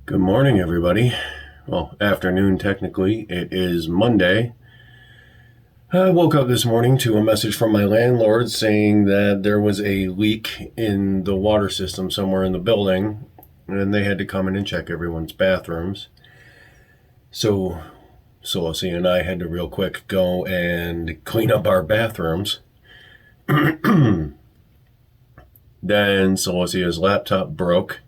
Good morning, everybody. Well, afternoon, technically. It is Monday. I woke up this morning to a message from my landlord saying that there was a leak in the water system somewhere in the building, and they had to come in and check everyone's bathrooms. So, Celosia and I had to real quick go and clean up our bathrooms. Then Celosia's laptop broke.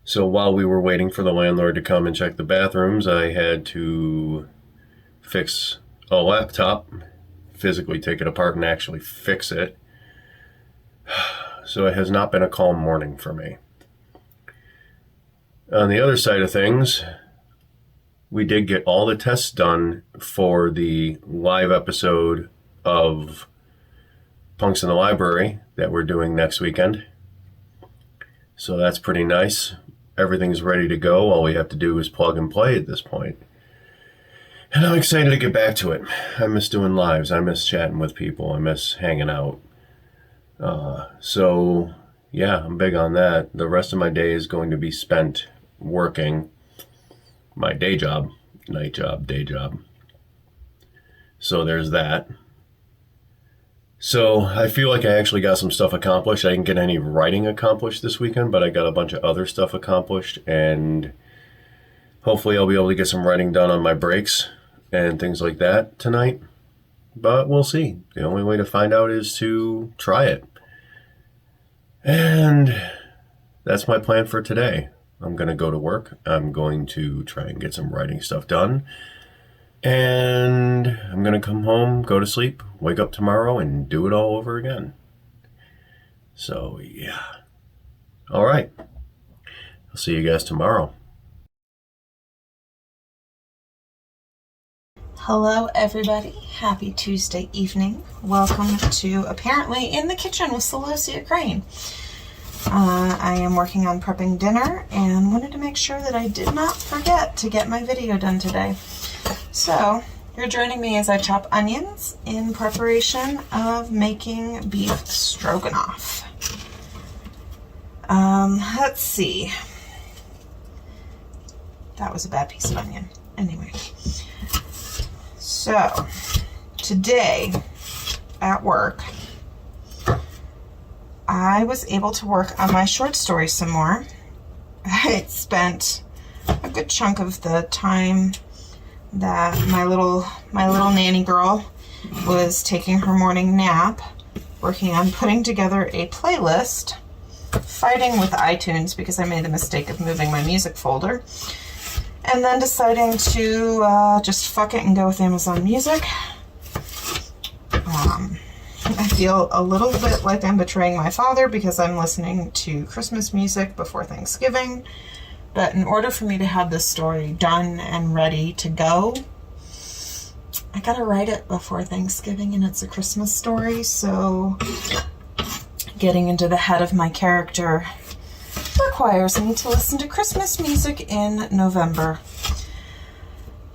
So while we were waiting for the landlord to come and check the bathrooms, I had to fix a laptop, physically take it apart and actually fix it. So it has not been a calm morning for me. On the other side of things, we did get all the tests done for the live episode of Punks in the Library that we're doing next weekend. So that's pretty nice. Everything's ready to go. All we have to do is plug and play at this point. And I'm excited to get back to it. I miss doing lives. I miss chatting with people. I miss hanging out. So, yeah, I'm big on that. The rest of my day is going to be spent working my day job, night job, day job. So there's that. So I feel like I actually got some stuff accomplished. I didn't get any writing accomplished this weekend, but I got a bunch of other stuff accomplished, and hopefully I'll be able to get some writing done on my breaks and things like that tonight. But we'll see. The only way to find out is to try it. And that's my plan for today. I'm going to go to work. I'm going to try and get some writing stuff done. And I'm going to come home, go to sleep, wake up tomorrow, and do it all over again. So, yeah. All right. I'll see you guys tomorrow. Hello, everybody. Happy Tuesday evening. Welcome to Apparently in the Kitchen with Celosia Crane. I am working on prepping dinner and wanted to make sure that I did not forget to get my video done today. So, you're joining me as I chop onions in preparation of making beef stroganoff. Let's see. That was a bad piece of onion. Anyway. So, today at work, I was able to work on my short story some more. I spent a good chunk of the time that my little nanny girl was taking her morning nap, working on putting together a playlist, fighting with iTunes because I made the mistake of moving my music folder, and then deciding to just fuck it and go with Amazon Music. I feel a little bit like I'm betraying my father because I'm listening to Christmas music before Thanksgiving. But in order for me to have this story done and ready to go, I gotta write it before Thanksgiving, and it's a Christmas story, so getting into the head of my character requires me to listen to Christmas music in November.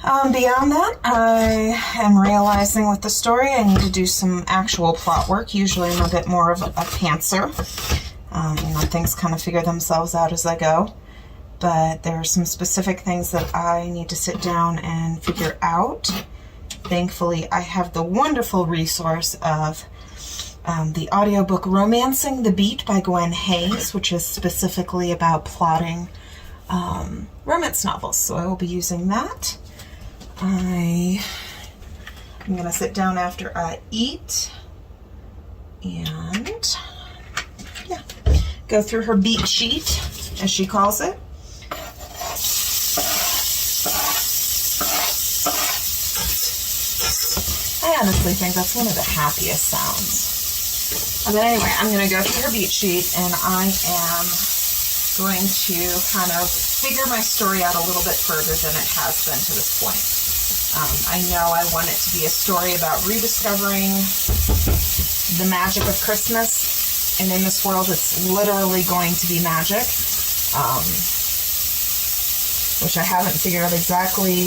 Beyond that, I am realizing with the story I need to do some actual plot work. Usually I'm a bit more of a pantser. Things kind of figure themselves out as I go. But there are some specific things that I need to sit down and figure out. Thankfully, I have the wonderful resource of the audiobook Romancing the Beat by Gwen Hayes, which is specifically about plotting romance novels. So I will be using that. I'm going to sit down after I eat and, go through her beat sheet, as she calls it. I honestly think that's one of the happiest sounds. But anyway, I'm going to go through her beat sheet, and I am going to kind of figure my story out a little bit further than it has been to this point. I know I want it to be a story about rediscovering the magic of Christmas, and in this world it's literally going to be magic, which I haven't figured out exactly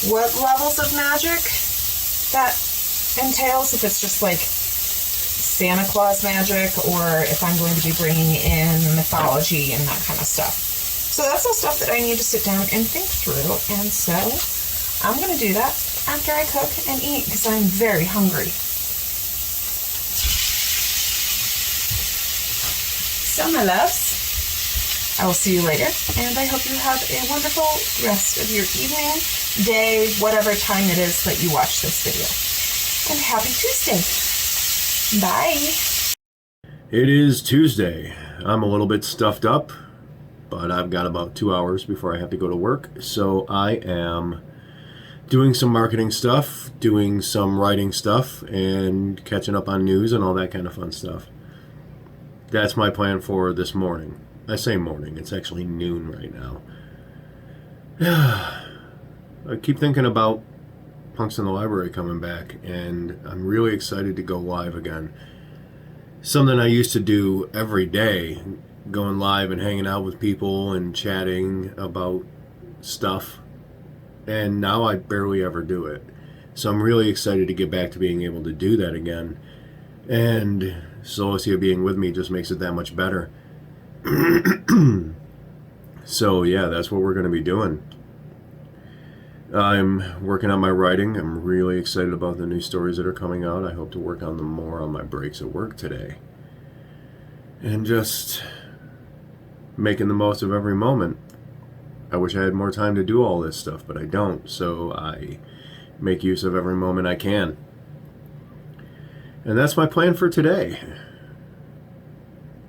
what levels of magic that entails, if it's just like Santa Claus magic, or if I'm going to be bringing in mythology and that kind of stuff. So that's all stuff that I need to sit down and think through. And so I'm going to do that after I cook and eat because I'm very hungry. So my loves, I will see you later, and I hope you have a wonderful rest of your evening, day, whatever time it is that you watch this video. And happy Tuesday. Bye. It is Tuesday. I'm a little bit stuffed up, but I've got about 2 hours before I have to go to work. So I am doing some marketing stuff, doing some writing stuff, and catching up on news and all that kind of fun stuff. That's my plan for this morning. I say morning, it's actually noon right now. I keep thinking about Punks in the Library coming back, and I'm really excited to go live again. Something I used to do every day, going live and hanging out with people and chatting about stuff, and now I barely ever do it. So I'm really excited to get back to being able to do that again, and Celosia being with me just makes it that much better. So yeah, that's what we're going to be doing. I'm working on my writing. I'm really excited about the new stories that are coming out. I hope to work on them more on my breaks at work today. And just making the most of every moment. I wish I had more time to do all this stuff, but I don't. So I make use of every moment I can. And that's my plan for today.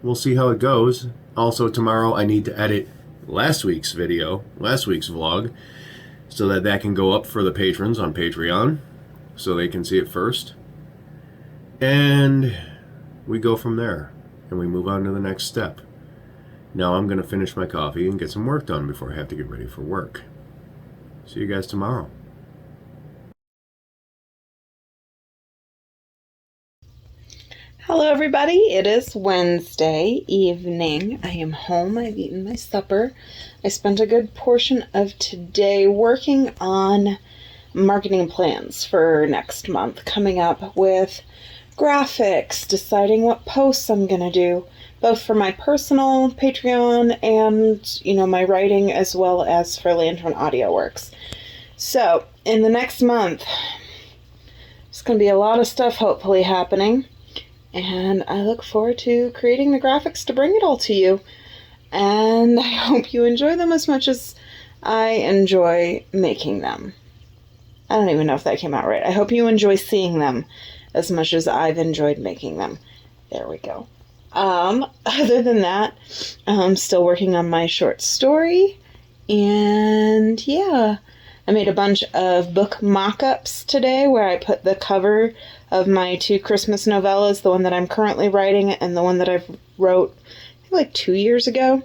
We'll see how it goes. Also, tomorrow I need to edit last week's video, last week's vlog, so that can go up for the patrons on Patreon, so they can see it first. And we go from there, and we move on to the next step. Now I'm going to finish my coffee and get some work done before I have to get ready for work. See you guys tomorrow. Hello everybody, it is Wednesday evening. I am home, I've eaten my supper. I spent a good portion of today working on marketing plans for next month, coming up with graphics, deciding what posts I'm going to do, both for my personal Patreon and, my writing as well as for Lantern Audio Works. So, in the next month, there's going to be a lot of stuff hopefully happening. And I look forward to creating the graphics to bring it all to you. And I hope you enjoy them as much as I enjoy making them. I don't even know if that came out right. I hope you enjoy seeing them as much as I've enjoyed making them. There we go. Other than that, I'm still working on my short story. And yeah, I made a bunch of book mock-ups today where I put the cover of my 2 Christmas novellas, the one that I'm currently writing and the one that I've wrote like 2 years ago.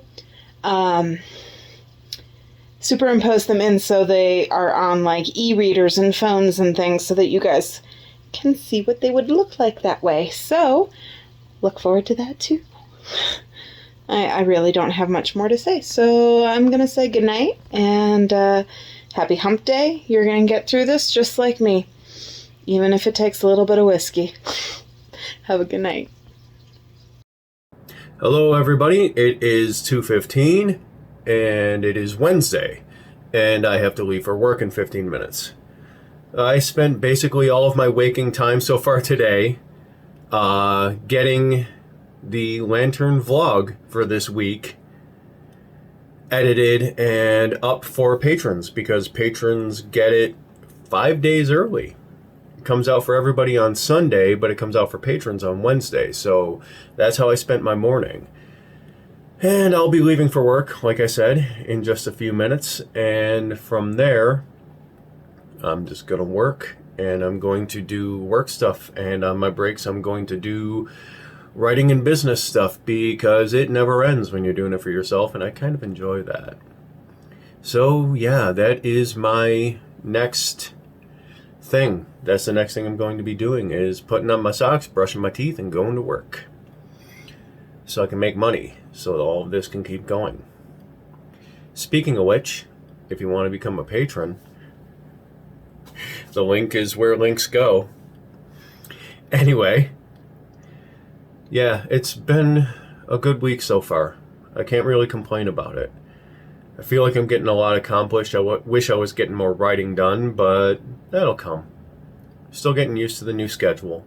Superimpose them in so they are on like e-readers and phones and things so that you guys can see what they would look like that way. So, look forward to that too. I really don't have much more to say, so I'm going to say goodnight and happy hump day. You're going to get through this just like me, even if it takes a little bit of whiskey. Have a good night. Hello everybody, it is 2:15 and it is Wednesday and I have to leave for work in 15 minutes. I spent basically all of my waking time so far today getting the Lantern vlog for this week edited and up for patrons because patrons get it 5 days early. It comes out for everybody on Sunday, but it comes out for patrons on Wednesday. So that's how I spent my morning. And I'll be leaving for work, like I said, in just a few minutes. And from there, I'm just going to work and I'm going to do work stuff. And on my breaks, I'm going to do writing and business stuff because it never ends when you're doing it for yourself, and I kind of enjoy that. So yeah, that is my next thing. That's the next thing I'm going to be doing is putting on my socks, brushing my teeth, and going to work so I can make money so all of this can keep going. Speaking of which, if you want to become a patron, the link is where links go. Anyway, yeah, it's been a good week so far. I can't really complain about it. I feel like I'm getting a lot accomplished. I wish I was getting more writing done, but that'll come. Still getting used to the new schedule.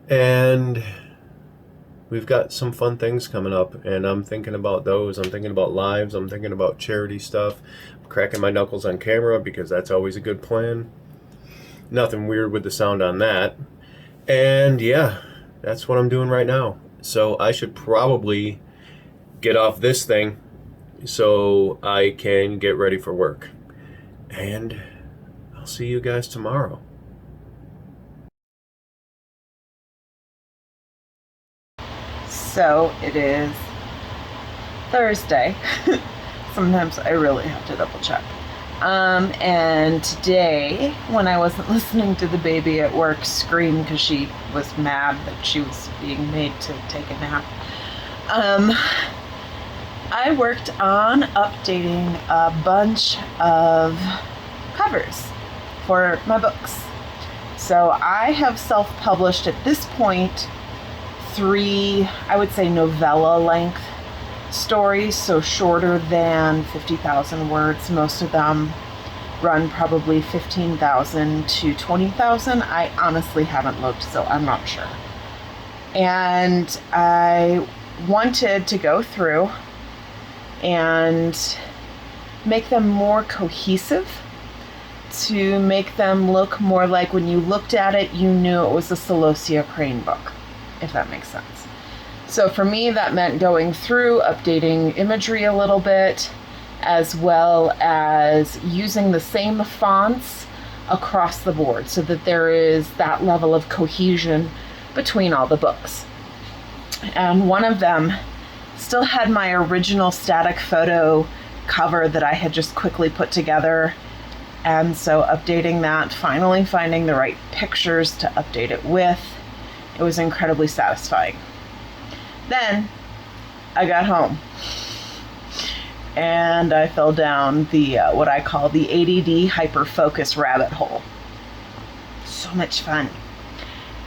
And we've got some fun things coming up, and I'm thinking about those. I'm thinking about lives. I'm thinking about charity stuff. I'm cracking my knuckles on camera because that's always a good plan. Nothing weird with the sound on that. And yeah, that's what I'm doing right now. So I should probably get off this thing so I can get ready for work. And I'll see you guys tomorrow. So it is Thursday. Sometimes I really have to double check. And today, when I wasn't listening to the baby at work scream because she was mad that she was being made to take a nap, I worked on updating a bunch of covers for my books. So I have self-published at this point 3, I would say, novella length stories, so shorter than 50,000 words. Most of them run probably 15,000 to 20,000. I honestly haven't looked, so I'm not sure. And I wanted to go through and make them more cohesive, to make them look more like when you looked at it, you knew it was a Celosia Crane book, if that makes sense. So for me, that meant going through, updating imagery a little bit, as well as using the same fonts across the board so that there is that level of cohesion between all the books. And one of them still had my original static photo cover that I had just quickly put together. And so updating that, finally finding the right pictures to update it with, it was incredibly satisfying. Then I got home and I fell down the what I call the ADD hyperfocus rabbit hole. So much fun.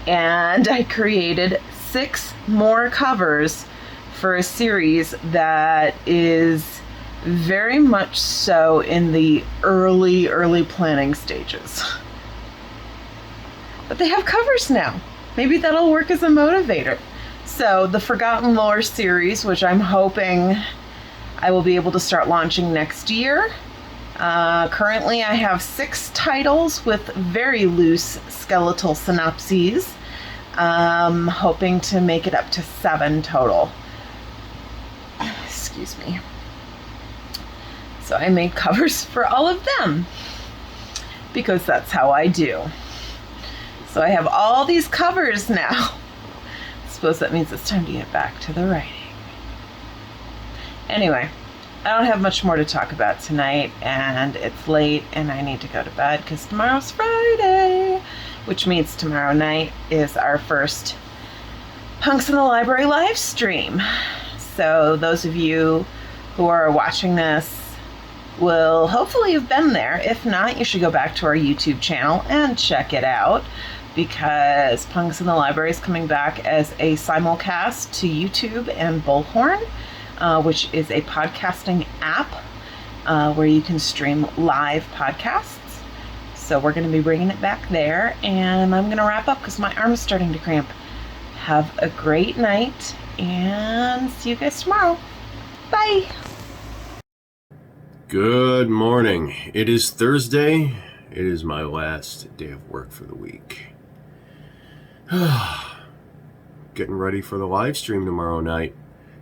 And I created 6 more covers for a series that is very much so in the early planning stages. But they have covers now. Maybe that'll work as a motivator. So the Forgotten Lore series, which I'm hoping I will be able to start launching next year. Currently I have 6 titles with very loose skeletal synopses. Hoping to make it up to 7 total. Excuse me. So I made covers for all of them because that's how I do. So I have all these covers now. I suppose that means it's time to get back to the writing. Anyway, I don't have much more to talk about tonight, and it's late and I need to go to bed because tomorrow's Friday, which means tomorrow night is our first Punks in the Library live stream. So those of you who are watching this will hopefully have been there. If not, you should go back to our YouTube channel and check it out, because Punks in the Library is coming back as a simulcast to YouTube and Bullhorn, which is a podcasting app where you can stream live podcasts. So we're going to be bringing it back there, and I'm going to wrap up because my arm's starting to cramp. Have a great night, and see you guys tomorrow. Bye! Good morning. It is Thursday. It is my last day of work for the week. Getting ready for the live stream tomorrow night.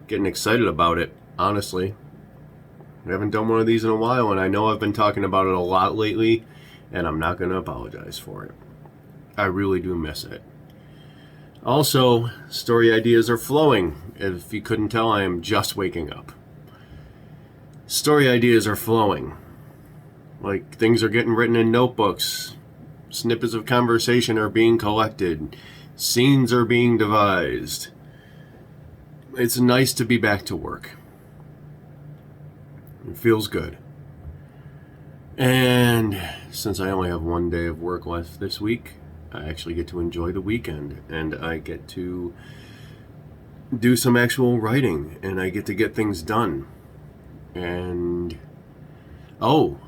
Getting excited about it, honestly. I haven't done one of these in a while, and I know I've been talking about it a lot lately, and I'm not going to apologize for it. I really do miss it. Also, story ideas are flowing. If you couldn't tell, I am just waking up. Story ideas are flowing. Like, things are getting written in notebooks. Snippets of conversation are being collected. Scenes are being devised. It's nice to be back to work. It feels good. And since I only have one day of work left this week, I actually get to enjoy the weekend, and I get to do some actual writing, and I get to get things done. And, oh,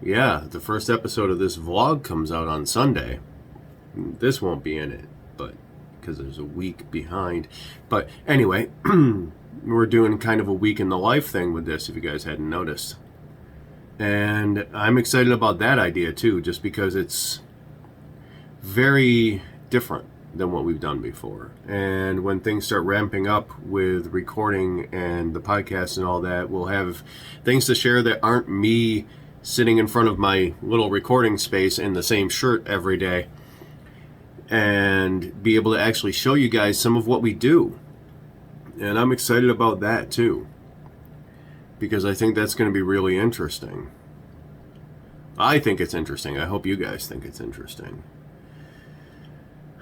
yeah, the first episode of this vlog comes out on Sunday. This won't be in it, but because there's a week behind. But anyway, we're doing kind of a week in the life thing with this, if you guys hadn't noticed. And I'm excited about that idea too, just because it's very different than what we've done before. And when things start ramping up with recording and the podcast and all that, we'll have things to share that aren't me sitting in front of my little recording space in the same shirt every day, and be able to actually show you guys some of what we do. And I'm excited about that too, because I think that's going to be really interesting. I think it's interesting. I hope you guys think it's interesting.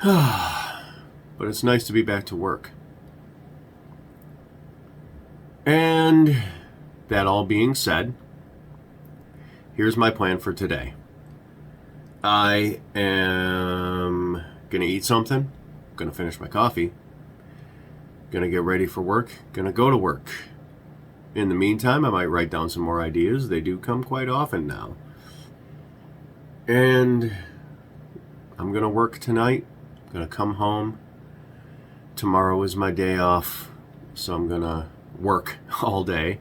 But it's nice to be back to work. And that all being said, here's my plan for today. I am gonna eat something, gonna finish my coffee, gonna get ready for work, gonna go to work. In the meantime, I might write down some more ideas. They do come quite often now. And I'm gonna work tonight, gonna come home. Tomorrow is my day off, so I'm gonna work all day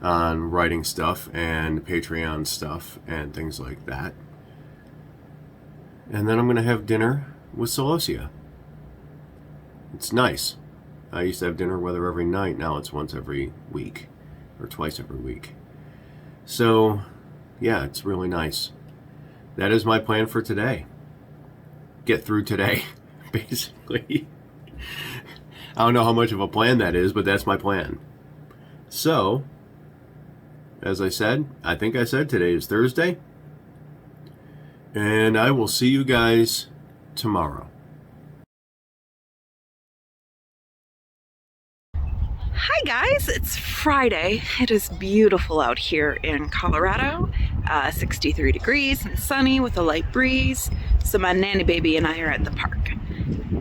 on writing stuff and Patreon stuff and things like that. And then I'm gonna have dinner with Celosia. It's nice. I used to have dinner with her every night. Now it's once every week or twice every week. So yeah, it's really nice. That is my plan for today. Get through today, basically. I don't know how much of a plan that is, but that's my plan. So, as I said, I think I said today is Thursday. And I will see you guys tomorrow. Hi guys, it's Friday. It is beautiful out here in Colorado. 63 degrees and sunny with a light breeze. So my nanny baby and I are at the park.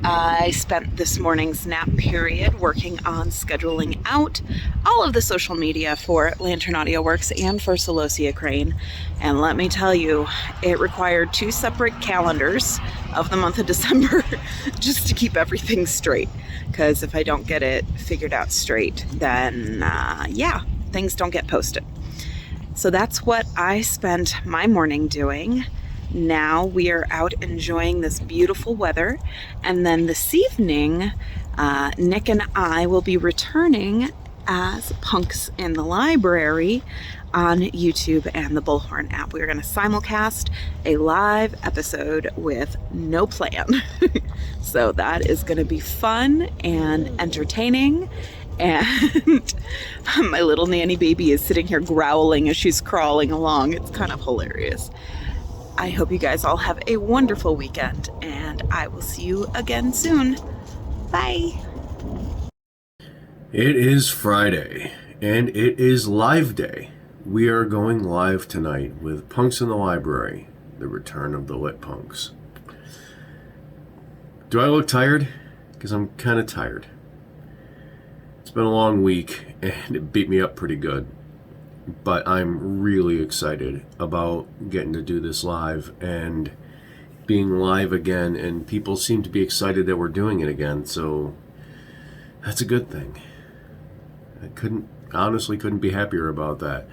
I spent this morning's nap period working on scheduling out all of the social media for Lantern Audio Works and for Celosia Crane. And let me tell you, it required 2 separate calendars of the month of December just to keep everything straight. Because if I don't get it figured out straight, then yeah, things don't get posted. So that's what I spent my morning doing. Now we are out enjoying this beautiful weather, and then this evening Nick and I will be returning as Punks in the Library on YouTube and the Bullhorn app. We are going to simulcast a live episode with no plan. So that is going to be fun and entertaining. And my little nanny baby is sitting here growling as she's crawling along. It's kind of hilarious. I hope you guys all have a wonderful weekend, and I will see you again soon. Bye. It is Friday, and it is live day. We are going live tonight with Punks in the Library, the return of the Lit Punks. Do I look tired? Because I'm kind of tired. It's been a long week, and it beat me up pretty good. But I'm really excited about getting to do this live and being live again, and people seem to be excited that we're doing it again, so that's a good thing. I honestly couldn't be happier about that.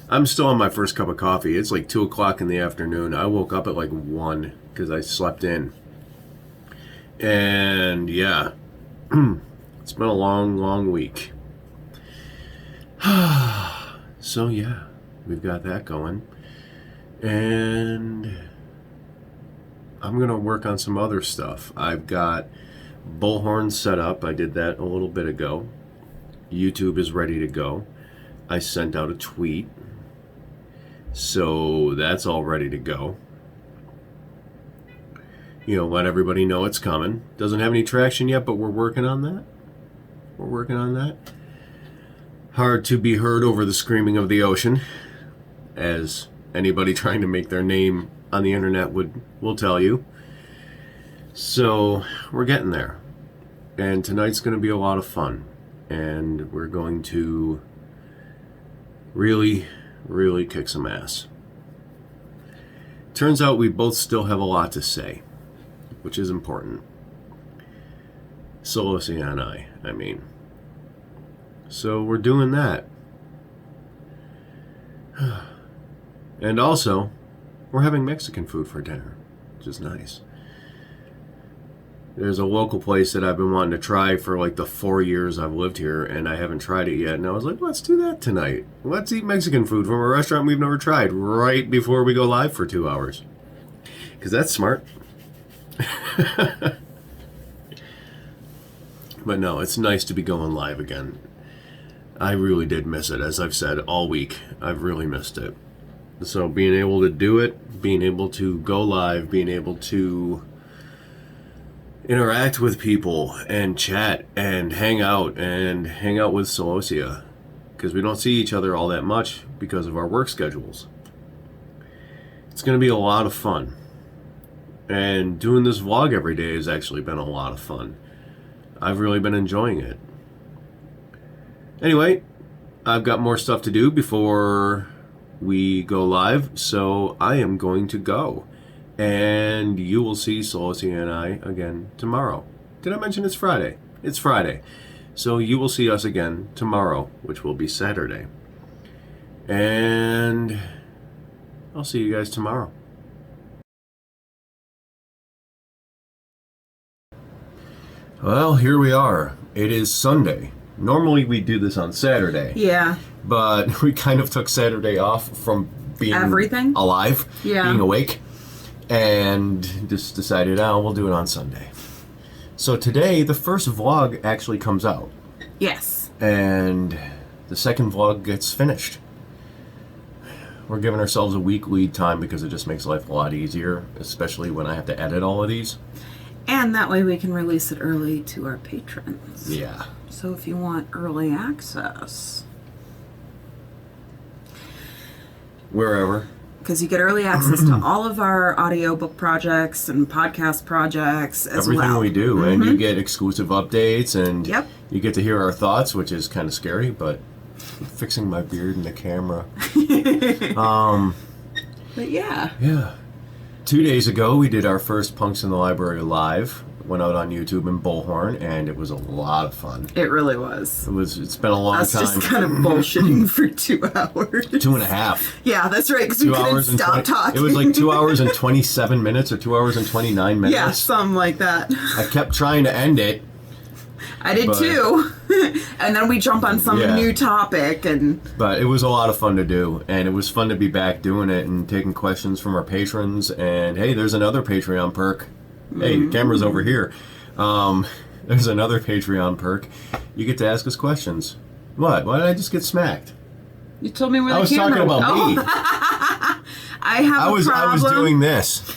I'm still on my first cup of coffee. It's like 2 o'clock in the afternoon. I woke up at like 1 because I slept in. And yeah, it's been a long week. So yeah, we've got that going. And I'm going to work on some other stuff. I've got Bullhorn set up. I did that a little bit ago. YouTube is ready to go. I sent out a tweet. So that's all ready to go. You know, let everybody know it's coming. Doesn't have any traction yet, but we're working on that. Hard to be heard over the screaming of the ocean, as anybody trying to make their name on the internet will tell you. So we're getting there. And tonight's going to be a lot of fun. And we're going to really, really kick some ass. Turns out we both still have a lot to say, which is important. Celosia and I mean. So we're doing that. And also, we're having Mexican food for dinner, which is nice. There's a local place that I've been wanting to try for like the 4 years I've lived here, and I haven't tried it yet. And I was like, let's do that tonight. Let's eat Mexican food from a restaurant we've never tried right before we go live for 2 hours. Because that's smart. But no, it's nice to be going live again. I really did miss it, as I've said all week. I've really missed it. So being able to do it, being able to go live, being able to interact with people and chat and hang out with Celosia, because we don't see each other all that much because of our work schedules. It's going to be a lot of fun. And doing this vlog every day has actually been a lot of fun. I've really been enjoying it. Anyway, I've got more stuff to do before we go live, so I am going to go. And you will see Celosia and I again tomorrow. Did I mention it's Friday? It's Friday. So you will see us again tomorrow, which will be Saturday. And I'll see you guys tomorrow. Well, here we are. It is Sunday. Normally we do this on Saturday. Yeah. But we kind of took Saturday off from being Everything? alive, Yeah. being awake, and just decided, we'll do it on Sunday. So today, the first vlog actually comes out. Yes. And the second vlog gets finished. We're giving ourselves a week lead time because it just makes life a lot easier, especially when I have to edit all of these. And that way we can release it early to our patrons. Yeah. So if you want early access, Wherever. because you get early access to all of our audiobook projects and podcast projects as Everything well. we do. And you get exclusive updates, and Yep. you get to hear our thoughts, which is kind of scary, but I'm fixing my beard and the camera. But yeah. Yeah. 2 days ago, we did our first Punks in the Library live. Went out on YouTube in Bullhorn, and it was a lot of fun. It really was. It's been a long Us time. just kind of bullshitting for 2 hours. 2.5. Yeah, that's right, because we 2 couldn't hours and stop 20 talking. It was like 2 hours and 27 minutes or 2 hours and 29 minutes. Yeah, something like that. I kept trying to end it. I did too. And then we jump on some Yeah. new topic, and But it was a lot of fun to do, and it was fun to be back doing it and taking questions from our patrons. And hey, there's another Patreon perk. Hey, the camera's over here. There's another Patreon perk. You get to ask us questions. What? Why did I just get smacked? you told me where I the was camera talking about me. I have a problem. I was doing this.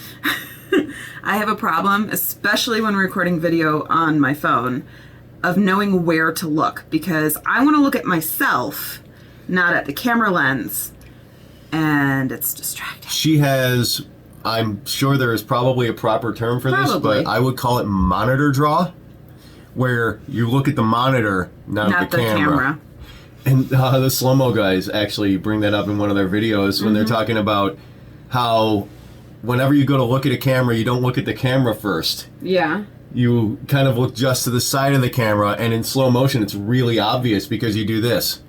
I have a problem, especially when recording video on my phone, of knowing where to look, because I want to look at myself, not at the camera lens, and it's distracting. She has, I'm sure there is probably a proper term for this, Probably. but I would call it monitor draw, where you look at the monitor, not the camera. And the slow-mo guys actually bring that up in one of their videos when they're talking about how whenever you go to look at a camera, you don't look at the camera first. Yeah. You kind of look just to the side of the camera, and in slow motion, it's really obvious because you do this.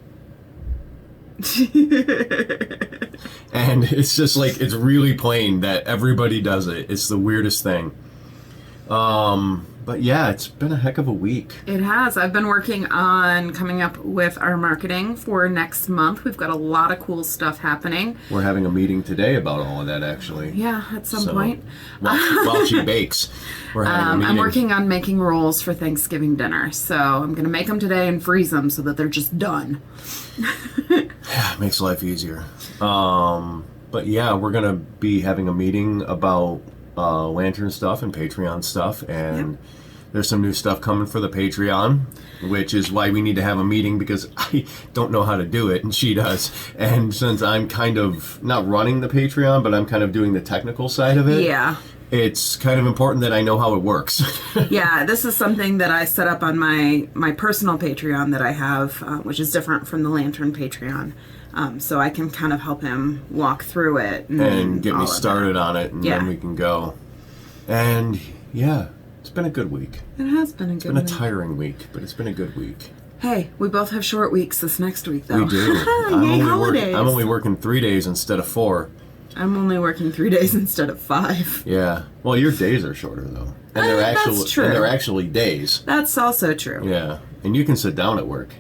And it's just like, it's really plain that everybody does it. It's the weirdest thing. But yeah, it's been a heck of a week. It has. I've been working on coming up with our marketing for next month. We've got a lot of cool stuff happening. We're having a meeting today about all of that, actually. Yeah, at some point. While she bakes, we're having a meeting. I'm working on making rolls for Thanksgiving dinner. So I'm going to make them today and freeze them so that they're just done. Makes life easier. But yeah, we're going to be having a meeting about Lantern stuff and Patreon stuff, and there's some new stuff coming for the Patreon, which is why we need to have a meeting, because I don't know how to do it and she does. And since I'm kind of not running the Patreon, but I'm kind of doing the technical side of it, Yeah. it's kind of important that I know how it works. Yeah, this is something that I set up on my personal Patreon that I have, which is different from the Lantern Patreon. So I can kind of help him walk through it. And get me all of started on it, and Yeah. then we can go. And, yeah, it's been a good week. It has been a good It's been a week. tiring week, but it's been a good week. Hey, we both have short weeks this next week, though. We do. Yay, holidays. I'm only working 3 days instead of 4. I'm only working 3 days instead of 5. Yeah. Well, your days are shorter, though. And That's true. And they're actually days. That's also true. Yeah. And you can sit down at work.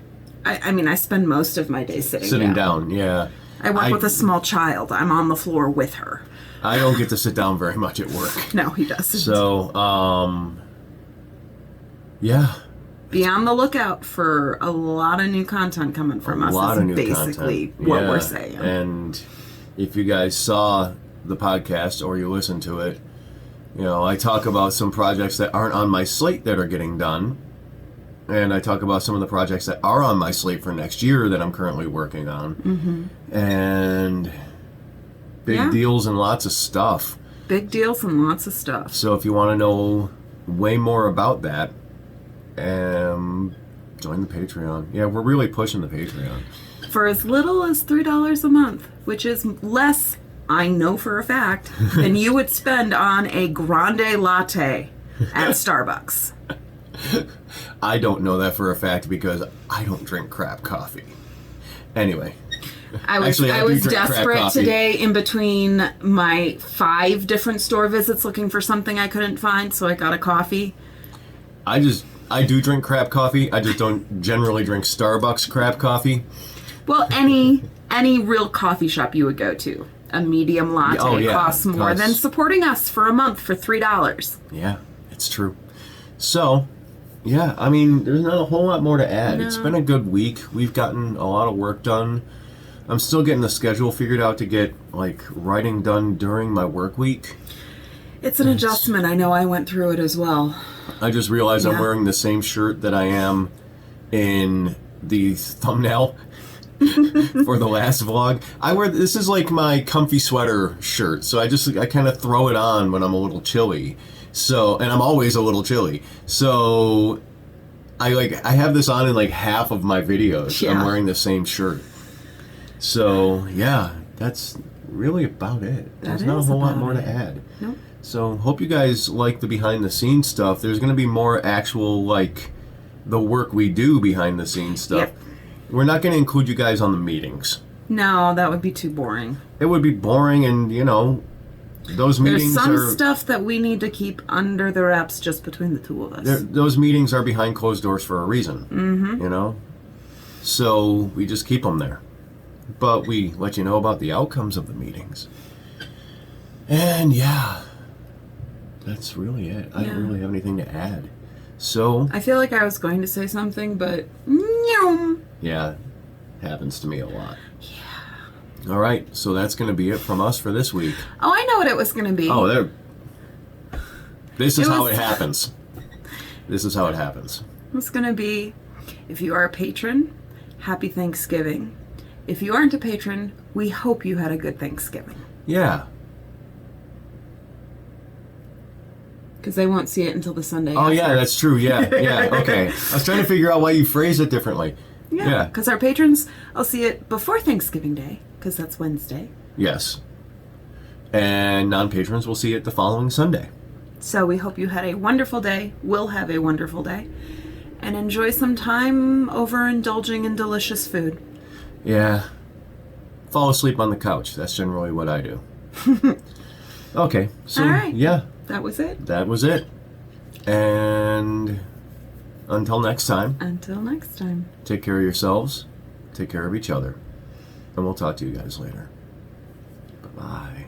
I mean, I spend most of my days sitting Down, yeah. I work with a small child. I'm on the floor with her. I don't get to sit down very much at work. No, he doesn't. So, yeah. Be on the lookout for a lot of new content coming from us. A lot is of new basically content. what Yeah. we're saying. And if you guys saw the podcast or you listened to it, you know, I talk about some projects that aren't on my slate that are getting done. And I talk about some of the projects that are on my slate for next year that I'm currently working on. Mm-hmm. And big deals and lots of stuff. Big deals and lots of stuff. So if you want to know way more about that, join the Patreon. Yeah, we're really pushing the Patreon. For as little as $3 a month, which is less, I know for a fact, than you would spend on a grande latte at Starbucks. I don't know that for a fact because I don't drink crap coffee. Anyway. I was Actually, I do drink crap desperate coffee. today in between my 5 different store visits looking for something I couldn't find, so I got a coffee. I do drink crap coffee. I just don't generally drink Starbucks crap coffee. Well, any real coffee shop you would go to, a medium latte costs more than supporting us for a month for $3. Yeah, it's true. So, yeah, I mean, there's not a whole lot more to add. No. It's been a good week. We've gotten a lot of work done. I'm still getting the schedule figured out to get, like, writing done during my work week. It's an adjustment. I know I went through it as well. I just realized I'm Yeah. wearing the same shirt that I am in the thumbnail for the last vlog. This is like my comfy sweater shirt, so I kind of throw it on when I'm a little chilly. So, and I'm always a little chilly. So I have this on in like half of my videos. Yeah. I'm wearing the same shirt. So, yeah, that's really about it. There's not a whole lot more to add. Nope. So, hope you guys like the behind the scenes stuff. There's going to be more actual, like, the work we do behind the scenes stuff. Yep. We're not going to include you guys on the meetings. No, that would be too boring. It would be boring, and, you know, those meetings There's some are... stuff that we need to keep under the wraps just between the two of us. Those meetings are behind closed doors for a reason, you know? So, we just keep them there. But we let you know about the outcomes of the meetings. And, yeah, that's really it. I don't really have anything to add. So... I feel like I was going to say something, but... Meow. Yeah, happens to me a lot. Yeah. All right, so that's going to be it from us for this week. Oh, I know what it was going to be. Oh, there. This is how it happens. This is how it happens. It's going to be, if you are a patron, happy Thanksgiving. If you aren't a patron, we hope you had a good Thanksgiving. Yeah. Because they won't see it until the Sunday Oh, after. yeah, that's true. Yeah, yeah, okay. I was trying to figure out why you phrase it differently. Yeah, because our patrons, I'll see it before Thanksgiving Day, because that's Wednesday. Yes. And non-patrons will see it the following Sunday. So we hope you had a wonderful day, will have a wonderful day, and enjoy some time overindulging in delicious food. Yeah. Fall asleep on the couch. That's generally what I do. Okay, so, All right. yeah. That was it. That was it. And until next time, Until next time. take care of yourselves, take care of each other, and we'll talk to you guys later. Bye-bye.